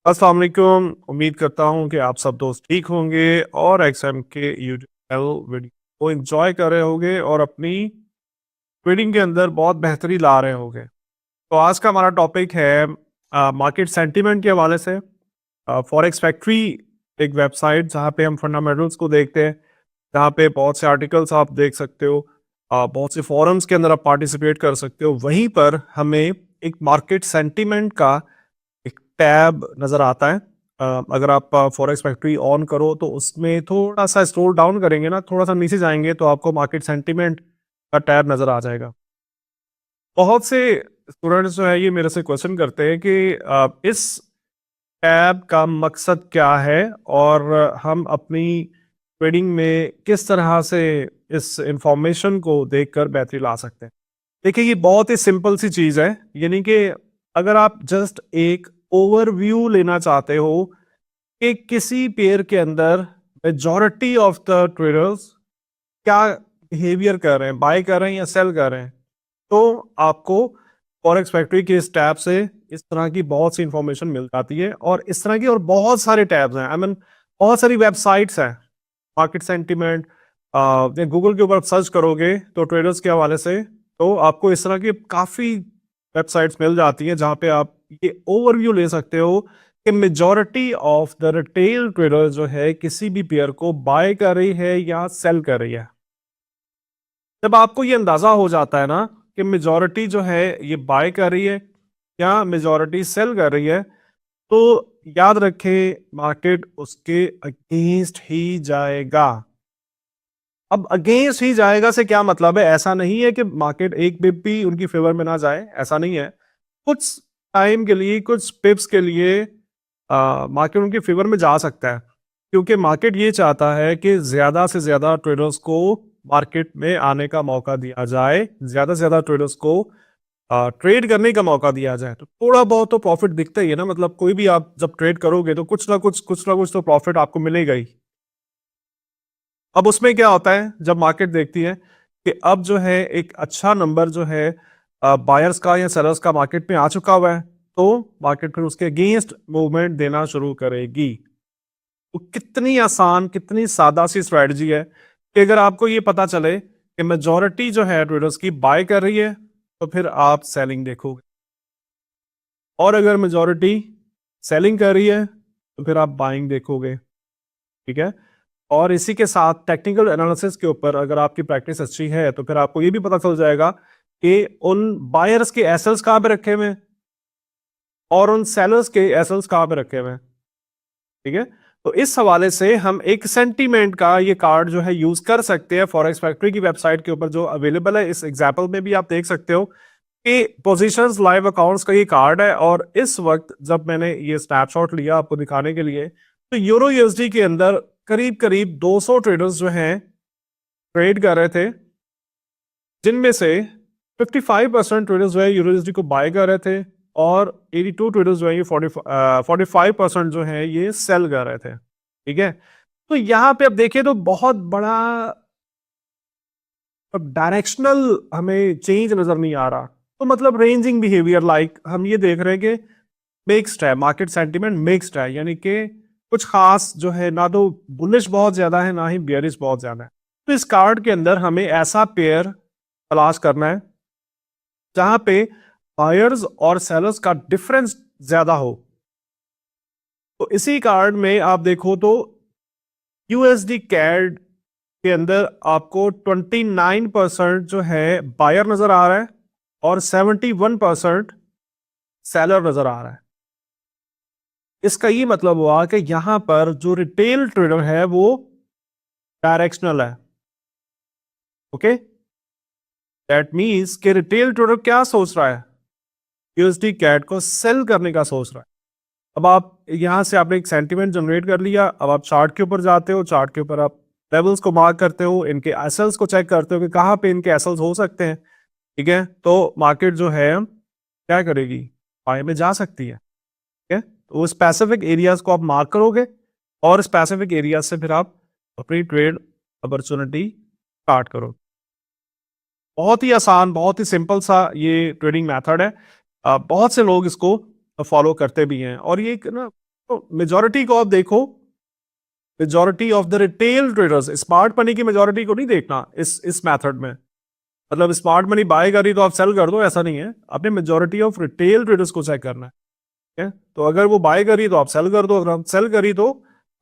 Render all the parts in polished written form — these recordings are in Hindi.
अस्सलाम वालेकुम। उम्मीद करता हूँ कि आप सब दोस्त ठीक होंगे और एग्जाम के यूट्यूब वीडियो को एंजॉय कर रहे होंगे और अपनी ट्रेडिंग के अंदर बहुत बेहतरी ला रहे होंगे। तो आज का हमारा टॉपिक है मार्केट सेंटीमेंट के हवाले से। फॉरेक्स फैक्ट्री एक वेबसाइट जहाँ पे हम फंडामेंटल्स को देखते हैं, जहाँ पे बहुत से आर्टिकल्स आप देख सकते हो, बहुत से फोरम्स के अंदर आप पार्टिसिपेट कर सकते हो। वहीं पर हमें एक मार्केट सेंटीमेंट का एक टैब नज़र आता है। अगर आप फॉरेक्स फैक्ट्री ऑन करो तो उसमें थोड़ा-सा स्क्रॉल डाउन करेंगे ना, थोड़ा-सा नीचे जाएँगे तो आपको मार्केट सेंटीमेंट का टैब नज़र आ जाएगा। बहुत से स्टूडेंट्स जो है ये मेरे से क्वेश्चन करते हैं कि इस टैब का मकसद क्या है और हम अपनी ट्रेडिंग में किस तरह से इस इंफॉर्मेशन को देखकर बेहतरी ला सकते हैं। देखिए, ये बहुत ही सिंपल सी चीज़ है, यानी कि अगर आप जस्ट एक ओवरव्यू लेना चाहते हो कि किसी पेयर के अंदर मेजॉरिटी ऑफ द ट्रेडर्स क्या बिहेवियर कर रहे हैं, बाय कर रहे हैं या सेल कर रहे हैं, तो आपको फॉरेक्स फैक्ट्री के इस टैब से इस तरह की बहुत सी इंफॉर्मेशन मिल जाती है। और इस तरह की और बहुत सारे टैब्स हैं, आई मीन बहुत सारी वेबसाइट्स हैं मार्केट सेंटीमेंट। गूगल के ऊपर सर्च करोगे तो ट्रेडर्स के हवाले से, तो आपको इस तरह की काफ़ी वेबसाइट्स मिल जाती हैं जहाँ पे आप ये ओवरव्यू ले सकते हो कि majority of the retail trader जो है किसी भी पेयर को बाय कर रही है या सेल कर रही है। जब आपको ये अंदाजा हो जाता है ना कि मेजॉरिटी जो है ये बाय कर रही है या मेजॉरिटी सेल कर रही है, तो याद रखें मार्केट उसके अगेंस्ट ही जाएगा। अब अगेंस्ट ही जाएगा से क्या मतलब है? ऐसा नहीं है कि मार्केट एक पिप भी उनकी फेवर में ना जाए, ऐसा नहीं है। कुछ टाइम के लिए, कुछ पिप्स के लिए मार्केट उनके फेवर में जा सकता है, क्योंकि मार्केट ये चाहता है कि ज़्यादा से ज़्यादा ट्रेडर्स को मार्केट में आने का मौका दिया जाए, ज़्यादा से ज़्यादा ट्रेडर्स को ट्रेड करने का मौका दिया जाए। तो थोड़ा बहुत तो प्रॉफिट दिखता ही है ना, मतलब कोई भी आप जब ट्रेड करोगे तो कुछ ना कुछ तो प्रॉफिट आपको मिलेगा ही। अब उसमें क्या होता है जब मार्केट देखती है कि अब जो है एक अच्छा नंबर जो है बायर्स का या सेलर्स का मार्केट में आ चुका हुआ है, तो मार्केट फिर उसके अगेंस्ट मूवमेंट देना शुरू करेगी। तो कितनी आसान, कितनी सादा सी स्ट्रेटजी है कि अगर आपको ये पता चले कि मेजॉरिटी जो है ट्रेडर्स की बाय कर रही है, तो फिर आप सेलिंग देखोगे। और अगर मेजॉरिटी सेलिंग कर रही है, तो फिर आप बाइंग देखोगे। ठीक है? और इसी के साथ टेक्निकल एनालिसिस के ऊपर अगर आपकी प्रैक्टिस अच्छी है, तो फिर आपको ये भी पता चल जाएगा कि उन बायर्स के एसेल्स कहाँ पे रखे हुए हैं और उन सेलर्स के एसेल्स कहाँ पे रखे हुए हैं। ठीक है? तो इस हवाले से हम एक सेंटीमेंट का ये कार्ड जो है यूज कर सकते हैं फॉरेक्स फैक्ट्री की वेबसाइट के ऊपर जो अवेलेबल है। इस एग्जाम्पल में भी आप देख सकते हो कि पोजीशंस लाइव अकाउंट्स का ये कार्ड है, और इस वक्त जब मैंने ये स्नैपशॉट लिया आपको दिखाने के लिए, तो यूरो यूएसडी के अंदर करीब करीब 200 ट्रेडर्स जो हैं ट्रेड कर रहे थे, जिनमें से 55% ट्रेडर्स जो है यूरो यूएसडी को बाय कर रहे थे और 82 ट्रेडर्स जो है ये 45% जो है ये सेल कर रहे थे। ठीक है? तो यहाँ पे अब देखिए तो बहुत बड़ा अब डायरेक्शनल हमें चेंज नजर नहीं आ रहा। तो मतलब रेंजिंग बिहेवियर, लाइक हम ये देख रहे हैं कि मिक्स्ड है, मार्केट सेंटीमेंट मिक्स्ड है, यानी कि कुछ खास जो है ना, तो बुलिश बहुत ज्यादा है ना ही बियरिश बहुत ज्यादा है। तो इस कार्ड के अंदर हमें ऐसा पेयर तलाश करना है जहां पे बायर्स और सेलर्स का डिफरेंस ज्यादा हो। तो इसी कार्ड में आप देखो तो यूएसडी कैड के अंदर आपको 29% जो है बायर नजर आ रहा है और 71% सेलर नजर आ रहा है। इसका ये मतलब हुआ कि यहां पर जो रिटेल ट्रेडर है वो डायरेक्शनल है। ओके, दैट मींस कि रिटेल ट्रेडर क्या सोच रहा है, यूएसडी कैट को सेल करने का सोच रहा है। अब आप यहां से आपने एक सेंटीमेंट जनरेट कर लिया, अब आप चार्ट के ऊपर जाते हो, चार्ट के ऊपर आप लेवल्स को मार्क करते हो, इनके एसएल्स को चेक करते हो कि कहां पे इनके एसएल्स हो सकते हैं। ठीक है? तो मार्केट जो है क्या करेगी, बाय में जा सकती है। ठीक है? तो उस स्पेसिफिक एरियाज को आप मार्क करोगे और स्पेसिफिक एरियाज से फिर आप अपनी ट्रेड अपॉर्चुनिटी स्टार्ट करो। बहुत ही आसान, बहुत ही सिंपल सा ये ट्रेडिंग मेथड है। बहुत से लोग इसको फॉलो करते भी हैं, और ये एक ना तो मेजॉरिटी को आप देखो, majority of the retail traders, smart money की मेजॉरिटी को नहीं देखना इस मेथड में। मतलब स्मार्ट मनी बाय करी तो आप सेल कर दो, ऐसा नहीं है। आपने मेजॉरिटी ऑफ रिटेल ट्रेडर्स को चेक करना है, ठीक है। तो अगर वो बाय करी तो आप सेल कर दो, अगर आप सेल करी तो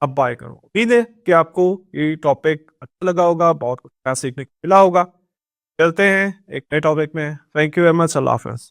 आप बाय करो। उम्मीद है कि आपको ये टॉपिक अच्छा लगा होगा, बहुत कुछ सीखने को मिला होगा। चलते हैं एक नए टॉपिक में। Thank you very much. अल्लाह हाफिज़।